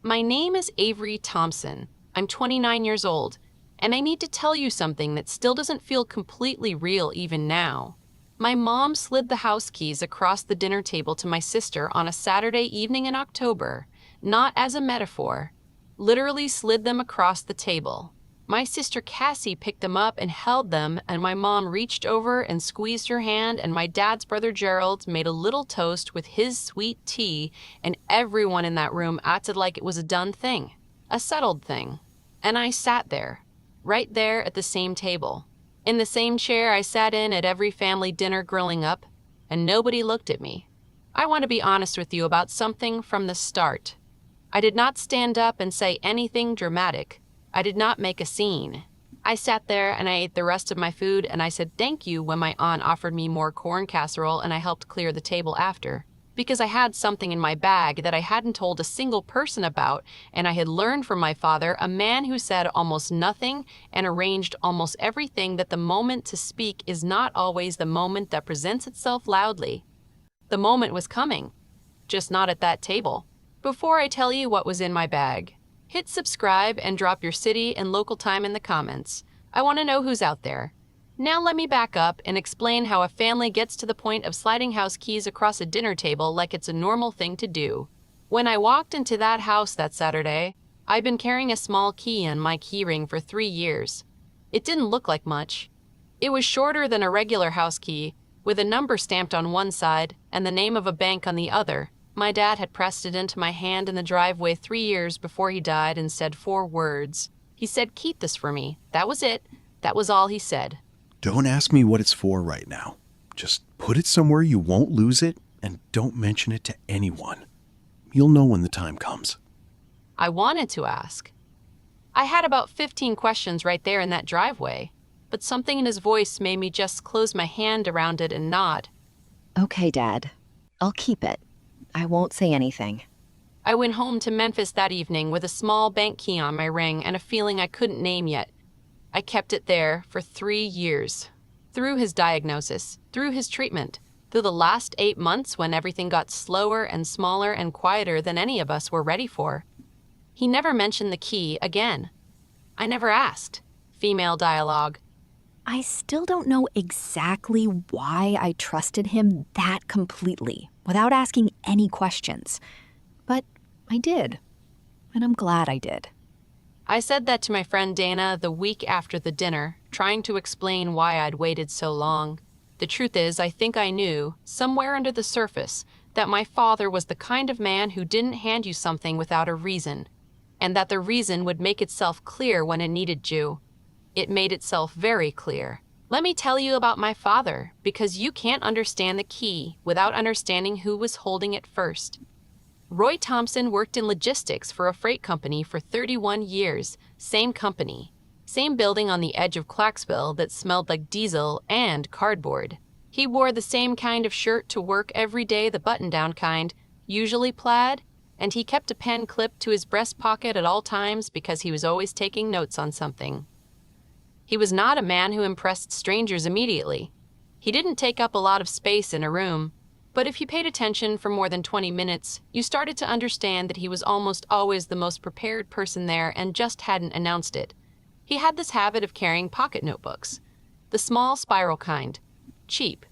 My name is Avery Thompson. I'm 29 years old, and I need to tell you something that still doesn't feel completely real even now. My mom slid the house keys across the dinner table to my sister on a Saturday evening in October, not as a metaphor, literally slid them across the table. My sister Cassie picked them up and held them, and my mom reached over and squeezed her hand, and my dad's brother Gerald made a little toast with his sweet tea, and everyone in that room acted like it was a done thing, a settled thing. And I sat there, right there at the same table, in the same chair I sat in at every family dinner growing up, and nobody looked at me. I want to be honest with you about something from the start. I did not stand up and say anything dramatic. I did not make a scene. I sat there and I ate the rest of my food, and I said thank you when my aunt offered me more corn casserole and I helped clear the table after, because I had something in my bag that I hadn't told a single person about, and I had learned from my father, a man who said almost nothing and arranged almost everything, that the moment to speak is not always the moment that presents itself loudly. The moment was coming, just not at that table. Before I tell you what was in my bag, hit subscribe and drop your city and local time in the comments. I want to know who's out there. Now let me back up and explain how a family gets to the point of sliding house keys across a dinner table like it's a normal thing to do. When I walked into that house that Saturday, I'd been carrying a small key on my keyring for 3 years. It didn't look like much. It was shorter than a regular house key, with a number stamped on one side and the name of a bank on the other. My dad had pressed it into my hand in the driveway 3 years before he died and said 4 words. He said, "Keep this for me." That was it. That was all he said. Don't ask me what it's for right now. Just put it somewhere you won't lose it, and don't mention it to anyone. You'll know when the time comes. I wanted to ask. I had about 15 questions right there in that driveway, but something in his voice made me just close my hand around it and nod. Okay, Dad. I'll keep it. I won't say anything. I went home to Memphis that evening with a small bank key on my ring and a feeling I couldn't name yet. I kept it there for 3 years. Through his diagnosis, through his treatment, through the last 8 months when everything got slower and smaller and quieter than any of us were ready for. He never mentioned the key again. I never asked. Female dialogue. I still don't know exactly why I trusted him that completely, without asking any questions. But I did, and I'm glad I did. I said that to my friend Dana the week after the dinner, trying to explain why I'd waited so long. The truth is, I think I knew, somewhere under the surface, that my father was the kind of man who didn't hand you something without a reason, and that the reason would make itself clear when it needed to. It made itself very clear. Let me tell you about my father, because you can't understand the key without understanding who was holding it first. Roy Thompson worked in logistics for a freight company for 31 years, same company, same building on the edge of Clarksville that smelled like diesel and cardboard. He wore the same kind of shirt to work every day, the button-down kind, usually plaid, and he kept a pen clipped to his breast pocket at all times because he was always taking notes on something. He was not a man who impressed strangers immediately. He didn't take up a lot of space in a room, but if you paid attention for more than 20 minutes, you started to understand that he was almost always the most prepared person there and just hadn't announced it. He had this habit of carrying pocket notebooks, the small spiral kind, cheap,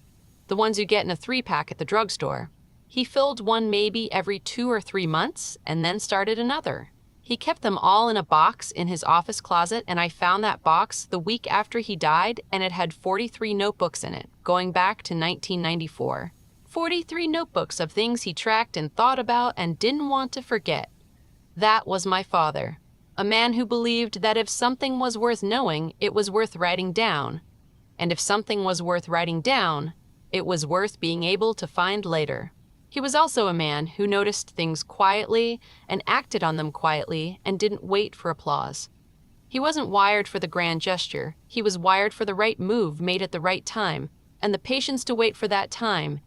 the ones you get in a 3-pack at the drugstore. He filled one maybe every 2 or 3 months and then started another. He kept them all in a box in his office closet, and I found that box the week after he died, and it had 43 notebooks in it, going back to 1994. 43 notebooks of things he tracked and thought about and didn't want to forget. That was my father, a man who believed that if something was worth knowing, it was worth writing down, and if something was worth writing down, it was worth being able to find later. He was also a man who noticed things quietly and acted on them quietly and didn't wait for applause. He wasn't wired for the grand gesture. He was wired for the right move made at the right time, and the patience to wait for that time,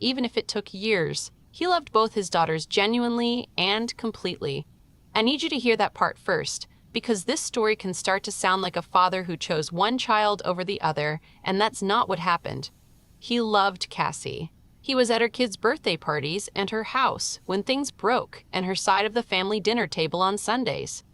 even if it took years. He loved both his daughters genuinely and completely. I need you to hear that part first, because this story can start to sound like a father who chose one child over the other, and that's not what happened. He loved Cassie. He was at her kids' birthday parties and her house when things broke and her side of the family dinner table on Sundays.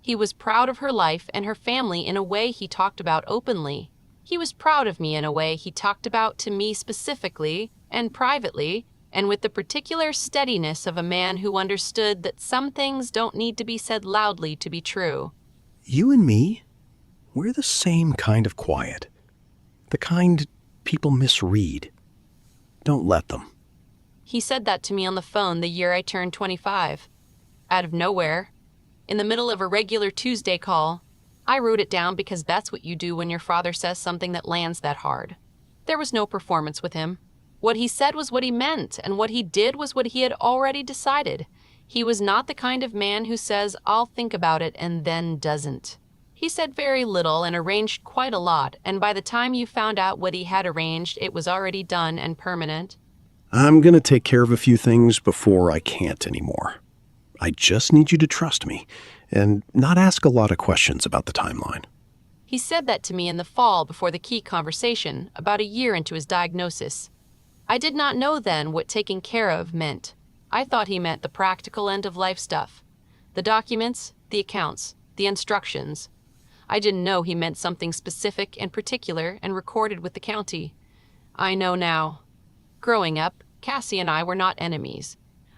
He was proud of her life and her family in a way he talked about openly. He was proud of me in a way he talked about to me specifically and privately, and with the particular steadiness of a man who understood that some things don't need to be said loudly to be true. You and me, we're the same kind of quiet. The kind people misread. Don't let them. He said that to me on the phone the year I turned 25. Out of nowhere, in the middle of a regular Tuesday call. I wrote it down because that's what you do when your father says something that lands that hard. There was no performance with him. What he said was what he meant, and what he did was what he had already decided. He was not the kind of man who says, "I'll think about it," and then doesn't. He said very little and arranged quite a lot, and by the time you found out what he had arranged, it was already done and permanent. I'm going to take care of a few things before I can't anymore. I just need you to trust me and not ask a lot of questions about the timeline. He said that to me in the fall before the key conversation, about a year into his diagnosis. I did not know then what taking care of meant. I thought he meant the practical end-of-life stuff. The documents, the accounts, the instructions. I didn't know he meant something specific and particular and recorded with the county. I know now. Growing up, Cassie and I were not enemies.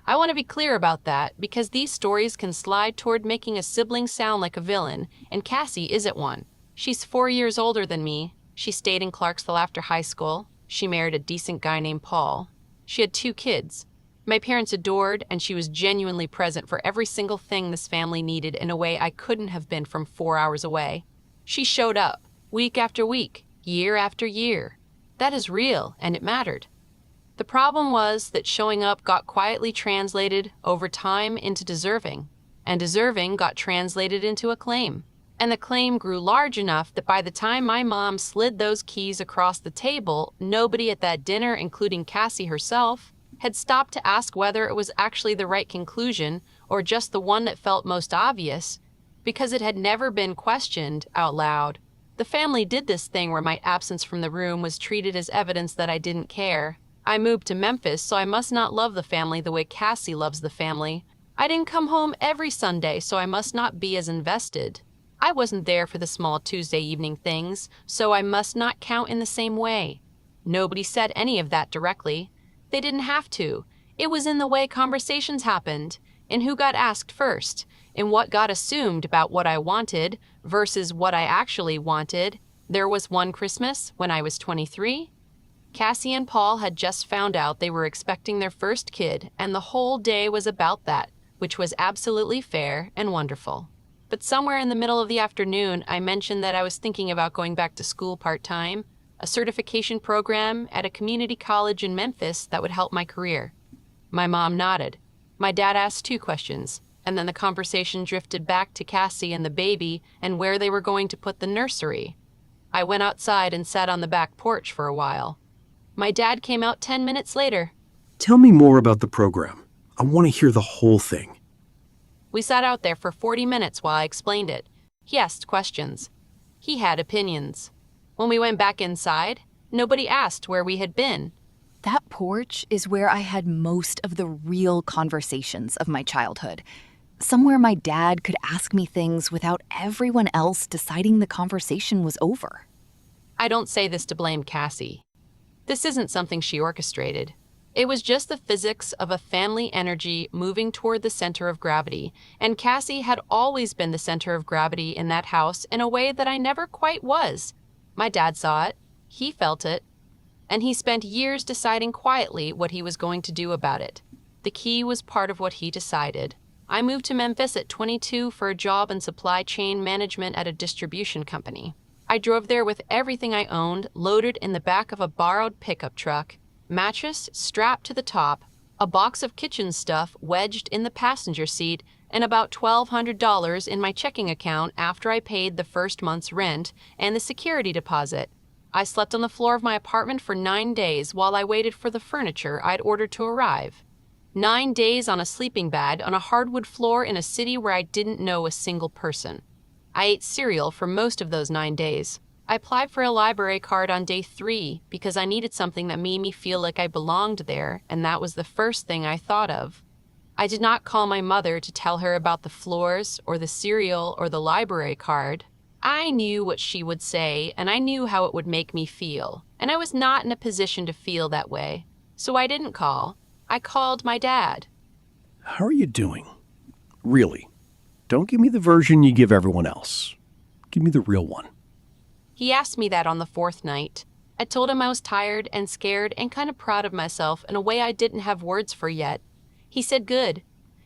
I want to be clear about that because these stories can slide toward making a sibling sound like a villain, and Cassie isn't one. She's 4 years older than me. She stayed in Clarksville after high school. She married a decent guy named Paul. She had 2 kids. My parents adored, and she was genuinely present for every single thing this family needed in a way I couldn't have been from 4 hours away. She showed up, week after week, year after year. That is real, and it mattered. The problem was that showing up got quietly translated over time into deserving, and deserving got translated into a claim. And the claim grew large enough that by the time my mom slid those keys across the table, nobody at that dinner, including Cassie herself, had stopped to ask whether it was actually the right conclusion or just the one that felt most obvious, because it had never been questioned out loud. The family did this thing where my absence from the room was treated as evidence that I didn't care. I moved to Memphis, so I must not love the family the way Cassie loves the family. I didn't come home every Sunday, so I must not be as invested. I wasn't there for the small Tuesday evening things, so I must not count in the same way. Nobody said any of that directly. They didn't have to. It was in the way conversations happened, in who got asked first, in what got assumed about what I wanted versus what I actually wanted. There was one Christmas when I was 23. Cassie and Paul had just found out they were expecting their first kid, and the whole day was about that, which was absolutely fair and wonderful. But somewhere in the middle of the afternoon, I mentioned that I was thinking about going back to school part-time, a certification program at a community college in Memphis that would help my career. My mom nodded. My dad asked 2 questions, and then the conversation drifted back to Cassie and the baby and where they were going to put the nursery. I went outside and sat on the back porch for a while. My dad came out 10 minutes later. Tell me more about the program. I want to hear the whole thing. We sat out there for 40 minutes while I explained it. He asked questions. He had opinions. When we went back inside, nobody asked where we had been. That porch is where I had most of the real conversations of my childhood. Somewhere my dad could ask me things without everyone else deciding the conversation was over. I don't say this to blame Cassie. This isn't something she orchestrated. It was just the physics of a family energy moving toward the center of gravity, and Cassie had always been the center of gravity in that house in a way that I never quite was. My dad saw it, he felt it, and he spent years deciding quietly what he was going to do about it. The key was part of what he decided. I moved to Memphis at 22 for a job in supply chain management at a distribution company. I drove there with everything I owned loaded in the back of a borrowed pickup truck, mattress strapped to the top, a box of kitchen stuff wedged in the passenger seat, and about $1,200 in my checking account after I paid the first month's rent and the security deposit. I slept on the floor of my apartment for 9 days while I waited for the furniture I'd ordered to arrive. 9 days on a sleeping bag on a hardwood floor in a city where I didn't know a single person. I ate cereal for most of those 9 days. I applied for a library card on day 3 because I needed something that made me feel like I belonged there, and that was the first thing I thought of. I did not call my mother to tell her about the floors or the cereal or the library card. I knew what she would say, and I knew how it would make me feel, and I was not in a position to feel that way. So I didn't call. I called my dad. How are you doing? Really? Don't give me the version you give everyone else. Give me the real one. He asked me that on the 4th night. I told him I was tired and scared and kind of proud of myself in a way I didn't have words for yet. He said good.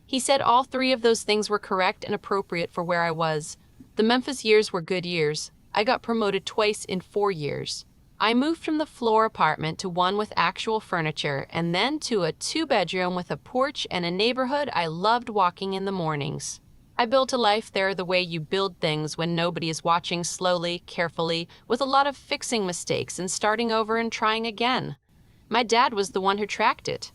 He said all 3 of those things were correct and appropriate for where I was. The Memphis years were good years. I got promoted twice in 4 years. I moved from the floor apartment to one with actual furniture and then to a 2-bedroom with a porch and a neighborhood I loved walking in the mornings. I built a life there the way you build things when nobody is watching, slowly, carefully, with a lot of fixing mistakes and starting over and trying again. My dad was the one who tracked it.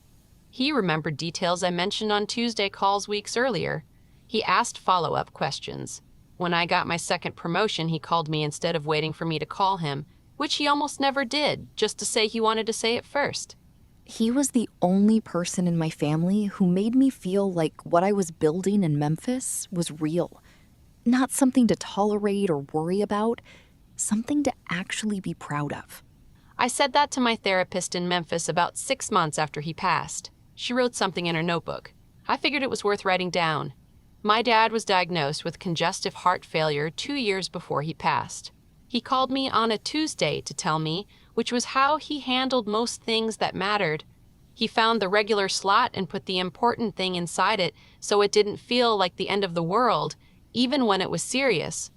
He remembered details I mentioned on Tuesday calls weeks earlier. He asked follow-up questions. When I got my 2nd promotion, he called me instead of waiting for me to call him, which he almost never did, just to say he wanted to say it first. He was the only person in my family who made me feel like what I was building in Memphis was real. Not something to tolerate or worry about, something to actually be proud of. I said that to my therapist in Memphis about 6 months after he passed. She wrote something in her notebook. I figured it was worth writing down. My dad was diagnosed with congestive heart failure 2 years before he passed. He called me on a Tuesday to tell me, which was how he handled most things that mattered. He found the regular slot and put the important thing inside it so it didn't feel like the end of the world, even when it was serious.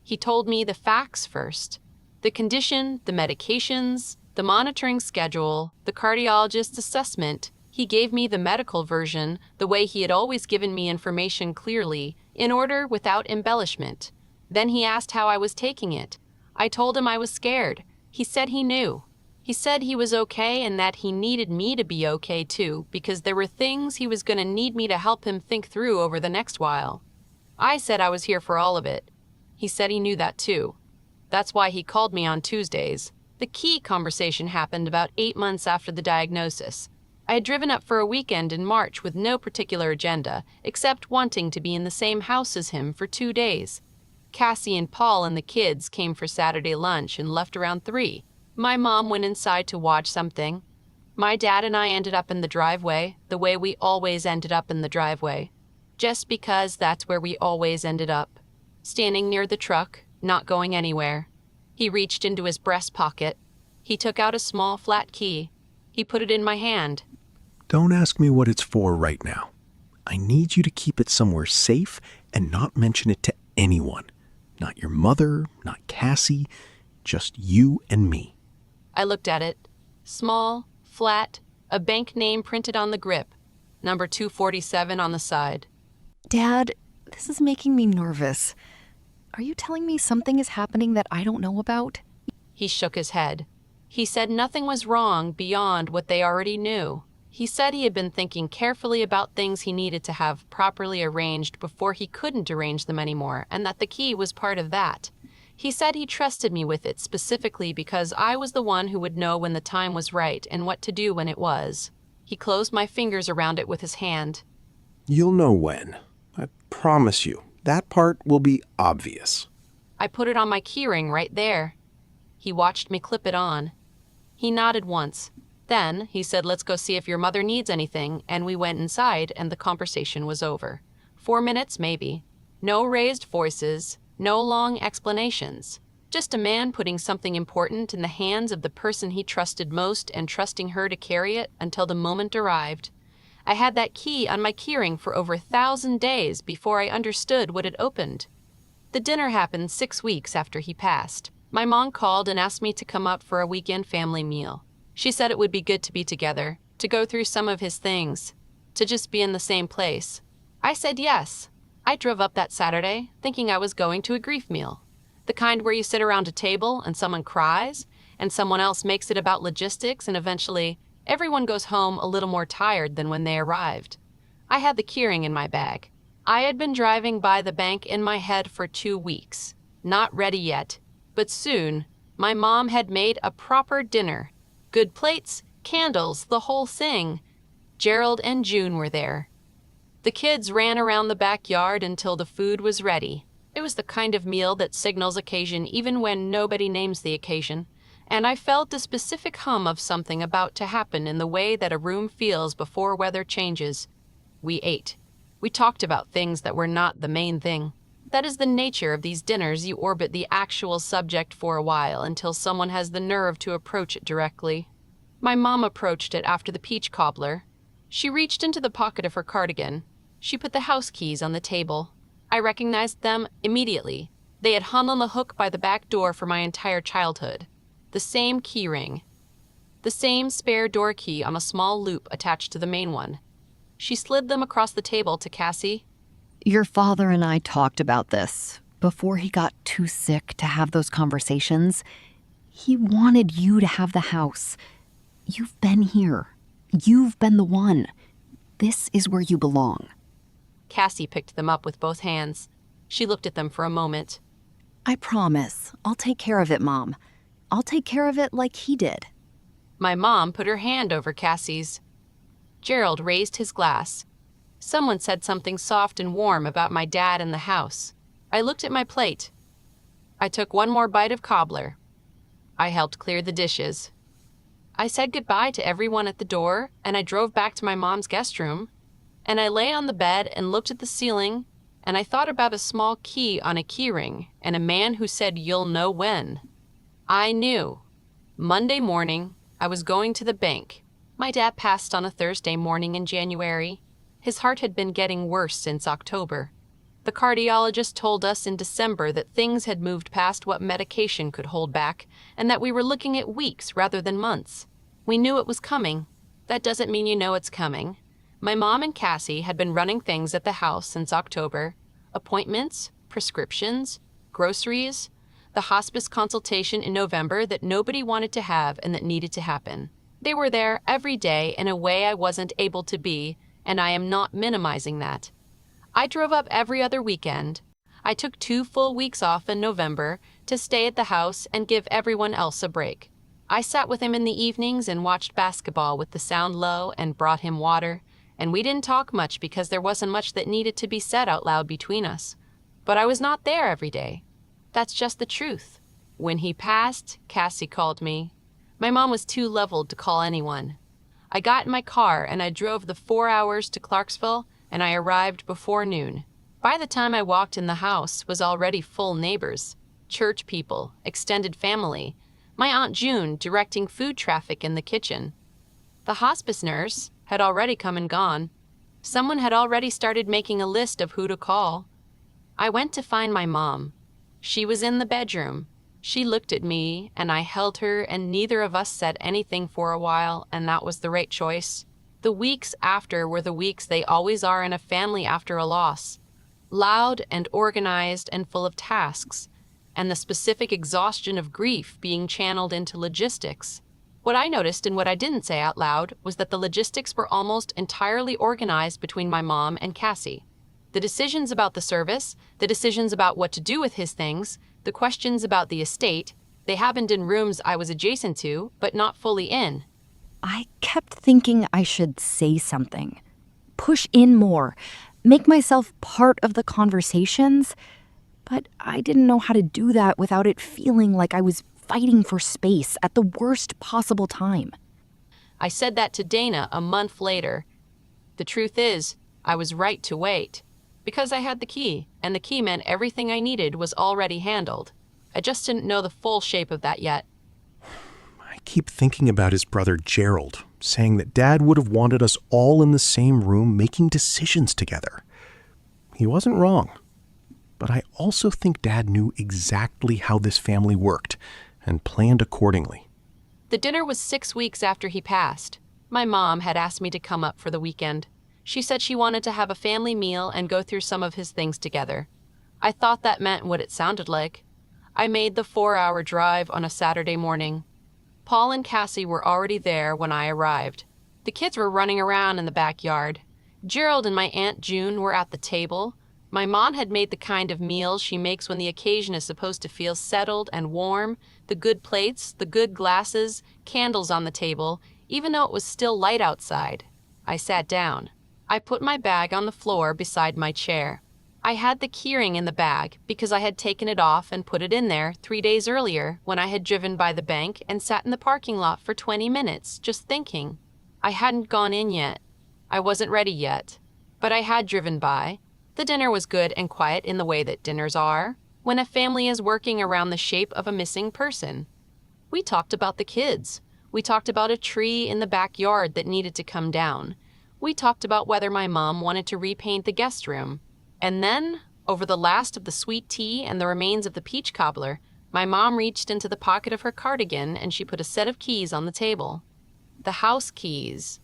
He told me the facts first. The condition, the medications, the monitoring schedule, the cardiologist's assessment. He gave me the medical version, the way he had always given me information clearly, in order without embellishment. Then he asked how I was taking it. I told him I was scared. He said he knew. He said he was okay and that he needed me to be okay too, because there were things he was going to need me to help him think through over the next while. I said I was here for all of it. He said he knew that too. That's why he called me on Tuesdays. The key conversation happened about 8 months after the diagnosis. I had driven up for a weekend in March with no particular agenda, except wanting to be in the same house as him for 2 days. Cassie and Paul and the kids came for Saturday lunch and left around 3. My mom went inside to watch something. My dad and I ended up in the driveway, the way we always ended up in the driveway. Just because that's where we always ended up. Standing near the truck, not going anywhere. He reached into his breast pocket. He took out a small flat key. He put it in my hand. Don't ask me what it's for right now. I need you to keep it somewhere safe and not mention it to anyone. Not your mother, not Cassie, just you and me. I looked at it. Small, flat, a bank name printed on the grip. Number 247 on the side. Dad, this is making me nervous. Are you telling me something is happening that I don't know about? He shook his head. He said nothing was wrong beyond what they already knew. He said he had been thinking carefully about things he needed to have properly arranged before he couldn't arrange them anymore, and that the key was part of that. He said he trusted me with it specifically because I was the one who would know when the time was right and what to do when it was. He closed my fingers around it with his hand. You'll know when. I promise you. That part will be obvious. I put it on my keyring right there. He watched me clip it on. He nodded once. Then he said, let's go see if your mother needs anything, and we went inside and the conversation was over. 4 minutes, maybe. No raised voices, no long explanations. Just a man putting something important in the hands of the person he trusted most and trusting her to carry it until the moment arrived. I had that key on my keyring for over 1,000 days before I understood what it opened. The dinner happened 6 weeks after he passed. My mom called and asked me to come up for a weekend family meal. She said it would be good to be together, to go through some of his things, to just be in the same place. I said yes. I drove up that Saturday, thinking I was going to a grief meal. The kind where you sit around a table and someone cries, and someone else makes it about logistics, and eventually everyone goes home a little more tired than when they arrived. I had the keyring in my bag. I had been driving by the bank in my head for 2 weeks. Not ready yet. But soon, my mom had made a proper dinner. Good plates, candles, the whole thing. Gerald and June were there. The kids ran around the backyard until the food was ready. It was the kind of meal that signals occasion even when nobody names the occasion, and I felt a specific hum of something about to happen in the way that a room feels before weather changes. We ate. We talked about things that were not the main thing. That is the nature of these dinners. You orbit the actual subject for a while until someone has the nerve to approach it directly. My mom approached it after the peach cobbler. She reached into the pocket of her cardigan. She put the house keys on the table. I recognized them immediately. They had hung on the hook by the back door for my entire childhood. The same key ring. The same spare door key on a small loop attached to the main one. She slid them across the table to Cassie. Your father and I talked about this before he got too sick to have those conversations. He wanted you to have the house. You've been here. You've been the one. This is where you belong. Cassie picked them up with both hands. She looked at them for a moment. I promise. I'll take care of it, Mom. I'll take care of it like he did. My mom put her hand over Cassie's. Gerald raised his glass. Someone said something soft and warm about my dad in the house. I looked at my plate. I took one more bite of cobbler. I helped clear the dishes. I said goodbye to everyone at the door, and I drove back to my mom's guest room. And I lay on the bed and looked at the ceiling, and I thought about a small key on a keyring and a man who said, "You'll know when." I knew. Monday morning, I was going to the bank. My dad passed on a Thursday morning in January. His heart had been getting worse since October. The cardiologist told us in December that things had moved past what medication could hold back, and that we were looking at weeks rather than months. We knew it was coming. That doesn't mean you know it's coming. My mom and Cassie had been running things at the house since October. Appointments, prescriptions, groceries, the hospice consultation in November that nobody wanted to have and that needed to happen. They were there every day in a way I wasn't able to be, and I am not minimizing that. I drove up every other weekend. I took 2 full weeks off in November to stay at the house and give everyone else a break. I sat with him in the evenings and watched basketball with the sound low and brought him water, and we didn't talk much because there wasn't much that needed to be said out loud between us. But I was not there every day. That's just the truth. When he passed, Cassie called me. My mom was too leveled to call anyone. I got in my car and I drove the 4 hours to Clarksville, and I arrived before noon. By the time I walked in, the house was already full neighbors, church people, extended family, my Aunt June directing food traffic in the kitchen. The hospice nurse had already come and gone. Someone had already started making a list of who to call. I went to find my mom. She was in the bedroom. She looked at me, and I held her, and neither of us said anything for a while, and that was the right choice. The weeks after were the weeks they always are in a family after a loss. Loud and organized and full of tasks, and the specific exhaustion of grief being channeled into logistics. What I noticed and what I didn't say out loud was that the logistics were almost entirely organized between my mom and Cassie. The decisions about the service, the decisions about what to do with his things, the questions about the estate, they happened in rooms I was adjacent to, but not fully in. I kept thinking I should say something, push in more, make myself part of the conversations, but I didn't know how to do that without it feeling like I was fighting for space at the worst possible time. I said that to Dana a month later. The truth is, I was right to wait. Because I had the key, and the key meant everything I needed was already handled. I just didn't know the full shape of that yet. I keep thinking about his brother Gerald, saying that Dad would have wanted us all in the same room making decisions together. He wasn't wrong. But I also think Dad knew exactly how this family worked and planned accordingly. The dinner was 6 weeks after he passed. My mom had asked me to come up for the weekend. She said she wanted to have a family meal and go through some of his things together. I thought that meant what it sounded like. I made the 4-hour drive on a Saturday morning. Paul and Cassie were already there when I arrived. The kids were running around in the backyard. Gerald and my Aunt June were at the table. My mom had made the kind of meal she makes when the occasion is supposed to feel settled and warm, the good plates, the good glasses, candles on the table, even though it was still light outside. I sat down. I put my bag on the floor beside my chair. I had the keyring in the bag because I had taken it off and put it in there 3 days earlier when I had driven by the bank and sat in the parking lot for 20 minutes just thinking. I hadn't gone in yet. I wasn't ready yet. But I had driven by. The dinner was good and quiet in the way that dinners are, when a family is working around the shape of a missing person. We talked about the kids. We talked about a tree in the backyard that needed to come down. We talked about whether my mom wanted to repaint the guest room. And then, over the last of the sweet tea and the remains of the peach cobbler, my mom reached into the pocket of her cardigan and she put a set of keys on the table. The house keys.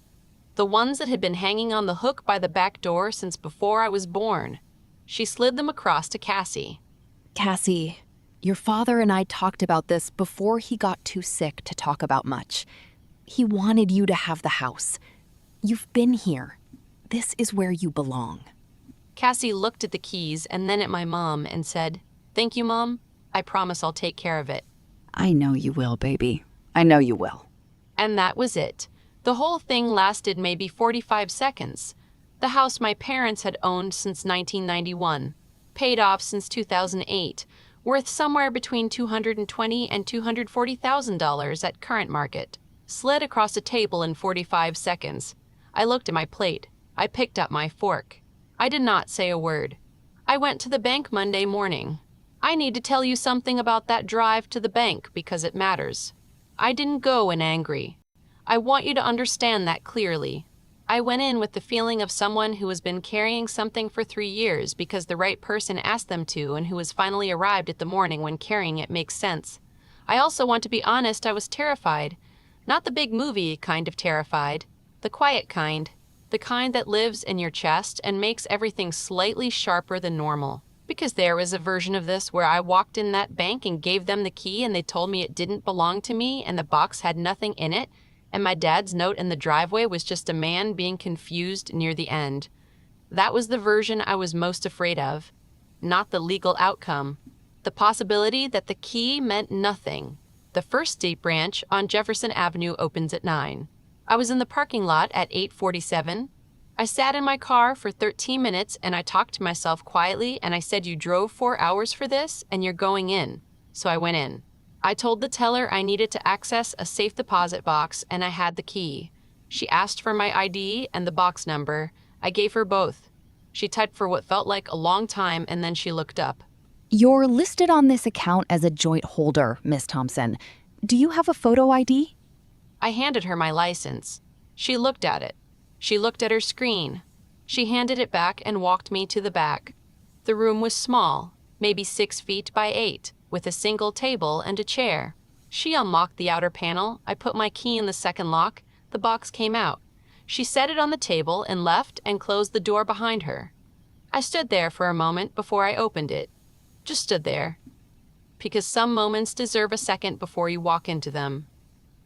The ones that had been hanging on the hook by the back door since before I was born. She slid them across to Cassie. Cassie, your father and I talked about this before he got too sick to talk about much. He wanted you to have the house. You've been here. This is where you belong. Cassie looked at the keys and then at my mom and said, "Thank you, Mom. I promise I'll take care of it." I know you will, baby. I know you will. And that was it. The whole thing lasted maybe 45 seconds. The house my parents had owned since 1991, paid off since 2008, worth somewhere between $220,000 and $240,000 at current market, slid across a table in 45 seconds. I looked at my plate. I picked up my fork. I did not say a word. I went to the bank Monday morning. I need to tell you something about that drive to the bank because it matters. I didn't go in angry. I want you to understand that clearly. I went in with the feeling of someone who has been carrying something for 3 years because the right person asked them to and who has finally arrived at the morning when carrying it makes sense. I also want to be honest, I was terrified. Not the big movie kind of terrified. The quiet kind. The kind that lives in your chest and makes everything slightly sharper than normal. Because there was a version of this where I walked in that bank and gave them the key and they told me it didn't belong to me and the box had nothing in it, and my dad's note in the driveway was just a man being confused near the end. That was the version I was most afraid of. Not the legal outcome. The possibility that the key meant nothing. The first state branch on Jefferson Avenue opens at 9. I was in the parking lot at 8:47. I sat in my car for 13 minutes and I talked to myself quietly and I said, "You drove 4 hours for this and you're going in." So I went in. I told the teller I needed to access a safe deposit box and I had the key. She asked for my ID and the box number. I gave her both. She typed for what felt like a long time and then she looked up. You're listed on this account as a joint holder, Miss Thompson. Do you have a photo ID? I handed her my license. She looked at it. She looked at her screen. She handed it back and walked me to the back. The room was small, maybe 6 feet by 8, with a single table and a chair. She unlocked the outer panel. I put my key in the second lock. The box came out. She set it on the table and left and closed the door behind her. I stood there for a moment before I opened it. Just stood there. Because some moments deserve a second before you walk into them.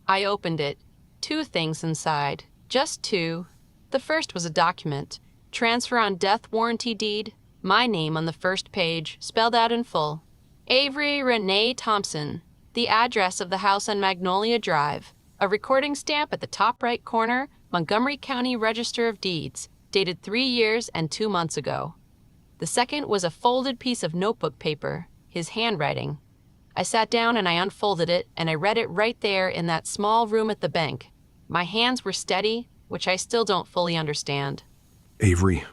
I opened it. 2 things inside. Just 2. The first was a document. Transfer on death warranty deed. My name on the first page, spelled out in full. Avery Renee Thompson. The address of the house on Magnolia Drive. A recording stamp at the top right corner, Montgomery County Register of Deeds, dated 3 years and 2 months ago. The second was a folded piece of notebook paper, his handwriting. I sat down and I unfolded it, and I read it right there in that small room at the bank. My hands were steady, which I still don't fully understand. Avery,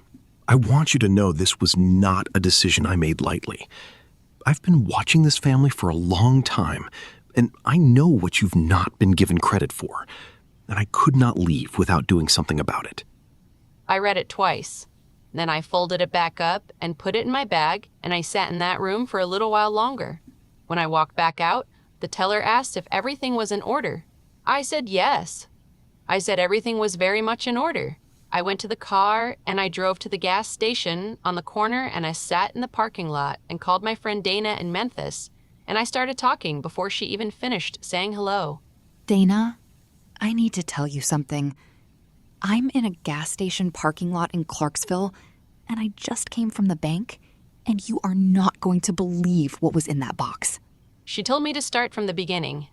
I want you to know this was not a decision I made lightly. I've been watching this family for a long time, and I know what you've not been given credit for, and I could not leave without doing something about it. I read it twice. Then I folded it back up and put it in my bag, and I sat in that room for a little while longer. When I walked back out, the teller asked if everything was in order. I said yes. I said everything was very much in order. I went to the car and I drove to the gas station on the corner and I sat in the parking lot and called my friend Dana in Memphis, and I started talking before she even finished saying hello. Dana, I need to tell you something. I'm in a gas station parking lot in Clarksville, and I just came from the bank, and you are not going to believe what was in that box. She told me to start from the beginning.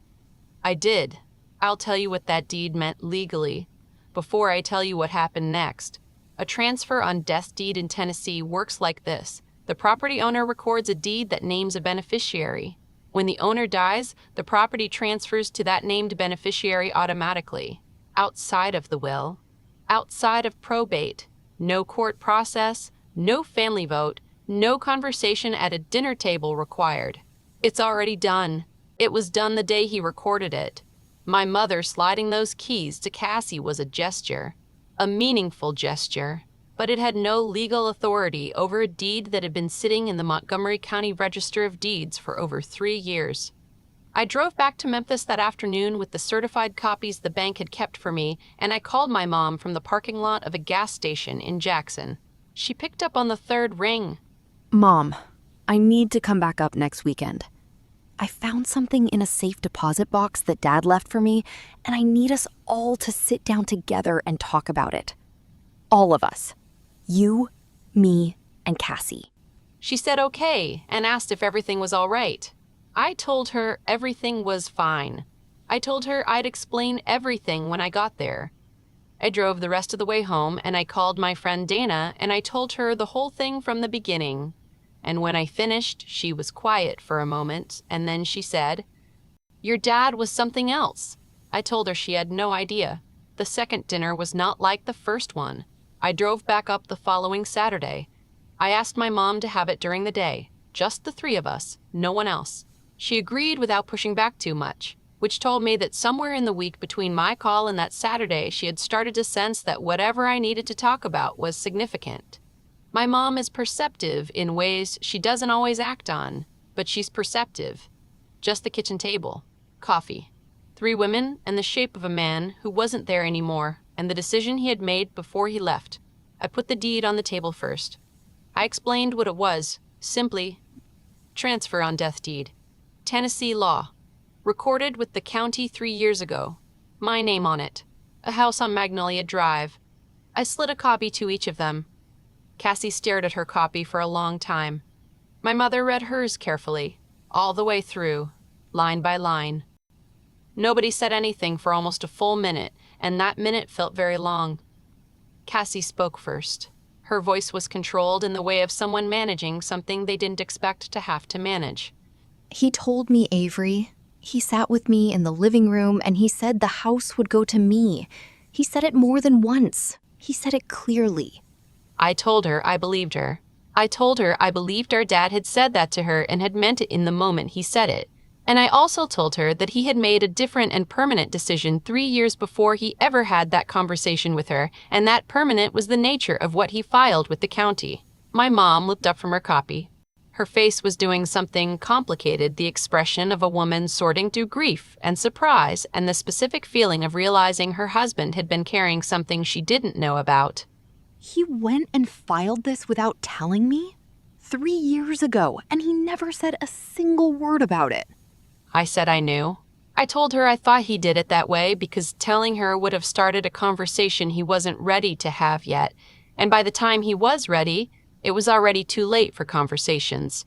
I did. I'll tell you what that deed meant legally, before I tell you what happened next. A transfer on death deed in Tennessee works like this. The property owner records a deed that names a beneficiary. When the owner dies, the property transfers to that named beneficiary automatically, outside of the will, outside of probate. No court process, no family vote, no conversation at a dinner table required. It's already done. It was done the day he recorded it. My mother sliding those keys to Cassie was a gesture, a meaningful gesture, but it had no legal authority over a deed that had been sitting in the Montgomery County Register of Deeds for over 3 years. I drove back to Memphis that afternoon with the certified copies the bank had kept for me, and I called my mom from the parking lot of a gas station in Jackson. She picked up on the third ring. Mom, I need to come back up next weekend. I found something in a safe deposit box that Dad left for me, and I need us all to sit down together and talk about it. All of us. You, me, and Cassie. She said okay and asked if everything was all right. I told her everything was fine. I told her I'd explain everything when I got there. I drove the rest of the way home, and I called my friend Dana, and I told her the whole thing from the beginning. And when I finished, she was quiet for a moment, and then she said, "Your dad was something else." I told her she had no idea. The second dinner was not like the first one. I drove back up the following Saturday. I asked my mom to have it during the day, just the 3 of us, no one else. She agreed without pushing back too much, which told me that somewhere in the week between my call and that Saturday, she had started to sense that whatever I needed to talk about was significant. My mom is perceptive in ways she doesn't always act on, but she's perceptive. Just the kitchen table, coffee, 3 women, and the shape of a man who wasn't there anymore, and the decision he had made before he left. I put the deed on the table first. I explained what it was, simply, transfer on death deed. Tennessee law. Recorded with the county 3 years ago. My name on it. A house on Magnolia Drive. I slid a copy to each of them. Cassie stared at her copy for a long time. My mother read hers carefully, all the way through, line by line. Nobody said anything for almost a full minute, and that minute felt very long. Cassie spoke first. Her voice was controlled in the way of someone managing something they didn't expect to have to manage. He told me, Avery. He sat with me in the living room, and he said the house would go to me. He said it more than once. He said it clearly. I told her I believed her. I told her I believed our dad had said that to her and had meant it in the moment he said it. And I also told her that he had made a different and permanent decision 3 years before he ever had that conversation with her, and that permanent was the nature of what he filed with the county. My mom looked up from her copy. Her face was doing something complicated, the expression of a woman sorting through grief and surprise and the specific feeling of realizing her husband had been carrying something she didn't know about. He went and filed this without telling me? 3 years ago, and he never said a single word about it. I said I knew. I told her I thought he did it that way because telling her would have started a conversation he wasn't ready to have yet, and by the time he was ready, it was already too late for conversations.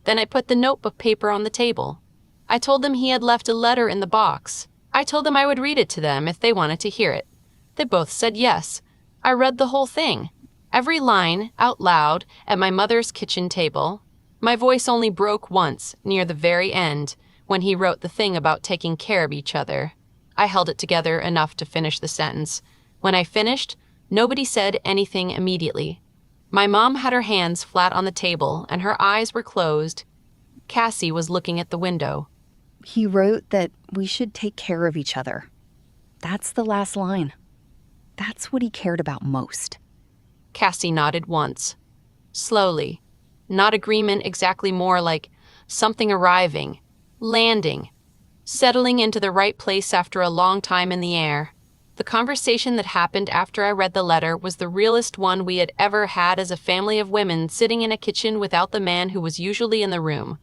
Then I put the notebook paper on the table. I told them he had left a letter in the box. I told them I would read it to them if they wanted to hear it. They both said yes. I read the whole thing, every line, out loud, at my mother's kitchen table. My voice only broke once, near the very end, when he wrote the thing about taking care of each other. I held it together enough to finish the sentence. When I finished, nobody said anything immediately. My mom had her hands flat on the table, and her eyes were closed. Cassie was looking at the window. He wrote that we should take care of each other. That's the last line. That's what he cared about most. Cassie nodded once. Slowly. Not agreement exactly, more like something arriving, landing, settling into the right place after a long time in the air. The conversation that happened after I read the letter was the realest one we had ever had as a family of women sitting in a kitchen without the man who was usually in the room.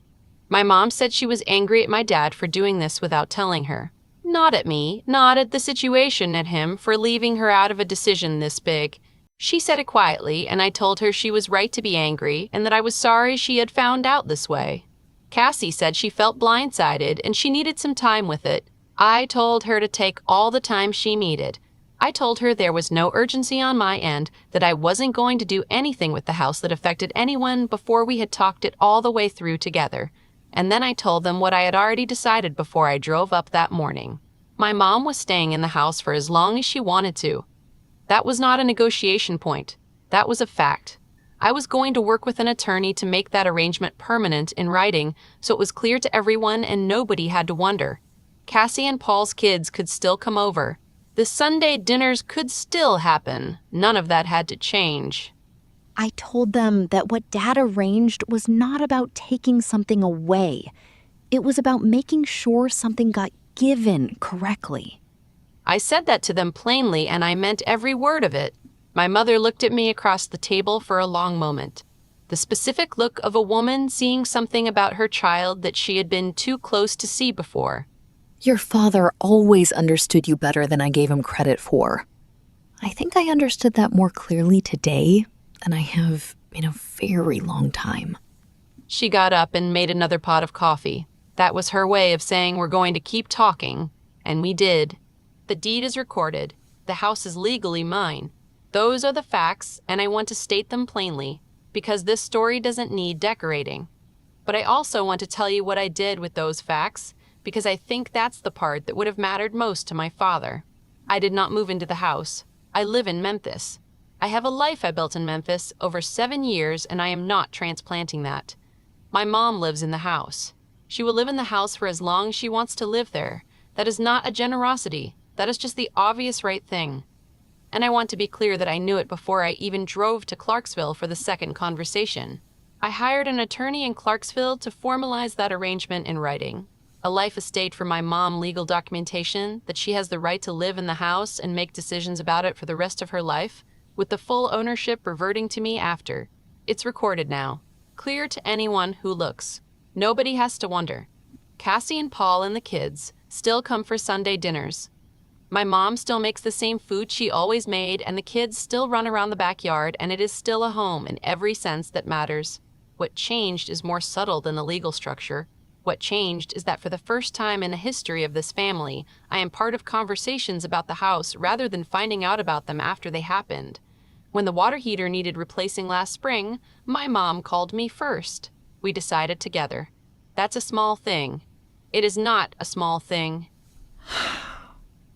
My mom said she was angry at my dad for doing this without telling her. Not at me, not at the situation, at him for leaving her out of a decision this big. She said it quietly, and I told her she was right to be angry and that I was sorry she had found out this way. Cassie said she felt blindsided and she needed some time with it. I told her to take all the time she needed. I told her there was no urgency on my end, that I wasn't going to do anything with the house that affected anyone before we had talked it all the way through together. And then I told them what I had already decided before I drove up that morning. My mom was staying in the house for as long as she wanted to. That was not a negotiation point. That was a fact. I was going to work with an attorney to make that arrangement permanent in writing so it was clear to everyone and nobody had to wonder. Cassie and Paul's kids could still come over. The Sunday dinners could still happen. None of that had to change. I told them that what Dad arranged was not about taking something away. It was about making sure something got given correctly. I said that to them plainly, and I meant every word of it. My mother looked at me across the table for a long moment. The specific look of a woman seeing something about her child that she had been too close to see before. Your father always understood you better than I gave him credit for. I think I understood that more clearly today than I have in a very long time. She got up and made another pot of coffee. That was her way of saying we're going to keep talking, and we did. The deed is recorded. The house is legally mine. Those are the facts, and I want to state them plainly, because this story doesn't need decorating. But I also want to tell you what I did with those facts, because I think that's the part that would have mattered most to my father. I did not move into the house. I live in Memphis. I have a life I built in Memphis over 7 years, and I am not transplanting that. My mom lives in the house. She will live in the house for as long as she wants to live there. That is not a generosity. That is just the obvious right thing. And I want to be clear that I knew it before I even drove to Clarksville for the second conversation. I hired an attorney in Clarksville to formalize that arrangement in writing. A life estate for my mom, legal documentation that she has the right to live in the house and make decisions about it for the rest of her life, with the full ownership reverting to me after. It's recorded now. Clear to anyone who looks. Nobody has to wonder. Cassie and Paul and the kids still come for Sunday dinners. My mom still makes the same food she always made, and the kids still run around the backyard, and it is still a home in every sense that matters. What changed is more subtle than the legal structure. What changed is that for the first time in the history of this family, I am part of conversations about the house rather than finding out about them after they happened. When the water heater needed replacing last spring, my mom called me first. We decided together. That's a small thing. It is not a small thing.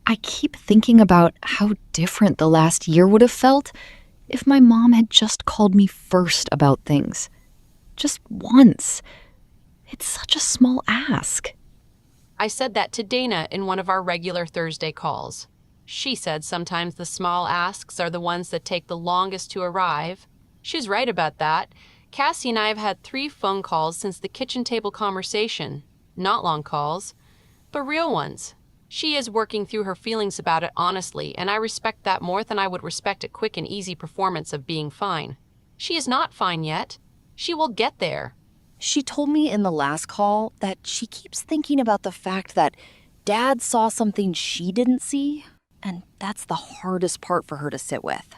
I keep thinking about how different the last year would have felt if my mom had just called me first about things. Just once. It's such a small ask. I said that to Dana in one of our regular Thursday calls. She said sometimes the small asks are the ones that take the longest to arrive. She's right about that. Cassie and I have had 3 phone calls since the kitchen table conversation. Not long calls, but real ones. She is working through her feelings about it honestly, and I respect that more than I would respect a quick and easy performance of being fine. She is not fine yet. She will get there. She told me in the last call that she keeps thinking about the fact that Dad saw something she didn't see, and that's the hardest part for her to sit with.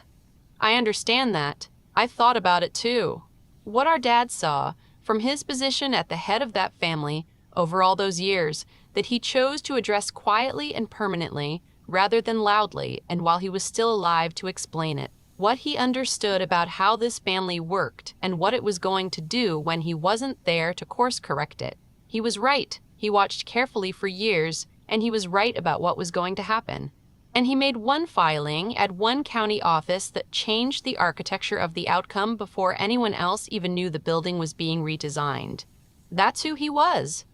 I understand that. I thought about it too. What our dad saw, from his position at the head of that family, over all those years, that he chose to address quietly and permanently, rather than loudly, and while he was still alive to explain it. What he understood about how this family worked and what it was going to do when he wasn't there to course correct it. He was right. He watched carefully for years, and he was right about what was going to happen. And he made one filing at one county office that changed the architecture of the outcome before anyone else even knew the building was being redesigned. That's who he was.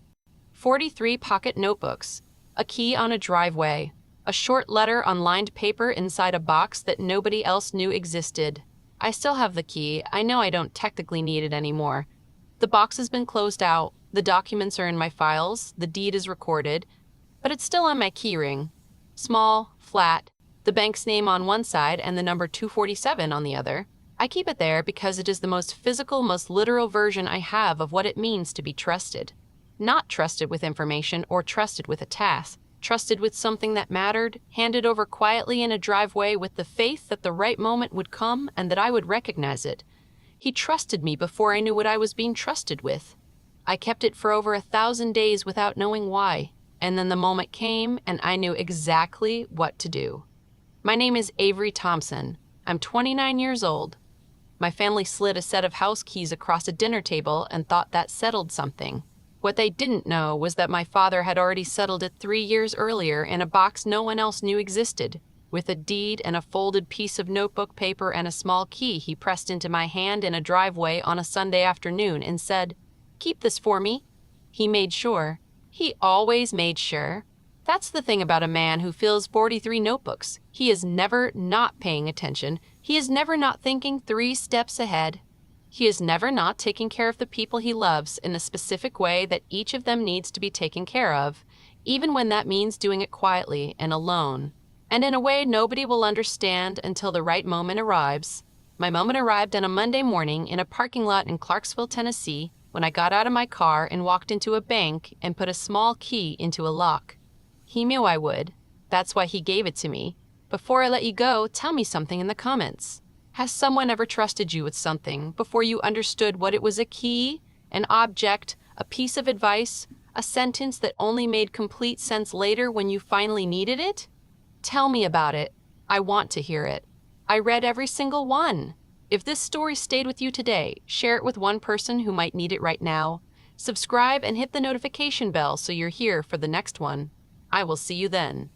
43 pocket notebooks, a key on a driveway, a short letter on lined paper inside a box that nobody else knew existed. I still have the key. I know I don't technically need it anymore. The box has been closed out. The documents are in my files. The deed is recorded. But it's still on my key ring. Small, flat, the bank's name on one side and the number 247 on the other. I keep it there because it is the most physical, most literal version I have of what it means to be trusted. Not trusted with information or trusted with a task. trusted with something that mattered, handed over quietly in a driveway with the faith that the right moment would come and that I would recognize it. He trusted me before I knew what I was being trusted with. I kept it for over 1,000 days without knowing why, and then the moment came and I knew exactly what to do. My name is Avery Thompson. I'm 29 years old. My family slid a set of house keys across a dinner table and thought that settled something. What they didn't know was that my father had already settled it 3 years earlier in a box no one else knew existed, with a deed and a folded piece of notebook paper and a small key he pressed into my hand in a driveway on a Sunday afternoon and said, "Keep this for me." He made sure. He always made sure. That's the thing about a man who fills 43 notebooks. He is never not paying attention. He is never not thinking 3 steps ahead. He is never not taking care of the people he loves in a specific way that each of them needs to be taken care of, even when that means doing it quietly and alone, and in a way nobody will understand until the right moment arrives. My moment arrived on a Monday morning in a parking lot in Clarksville, Tennessee, when I got out of my car and walked into a bank and put a small key into a lock. He knew I would. That's why he gave it to me. Before I let you go, tell me something in the comments. Has someone ever trusted you with something before you understood what it was? A key, an object, a piece of advice, a sentence that only made complete sense later when you finally needed it? Tell me about it. I want to hear it. I read every single one. If this story stayed with you today, share it with one person who might need it right now. Subscribe and hit the notification bell so you're here for the next one. I will see you then.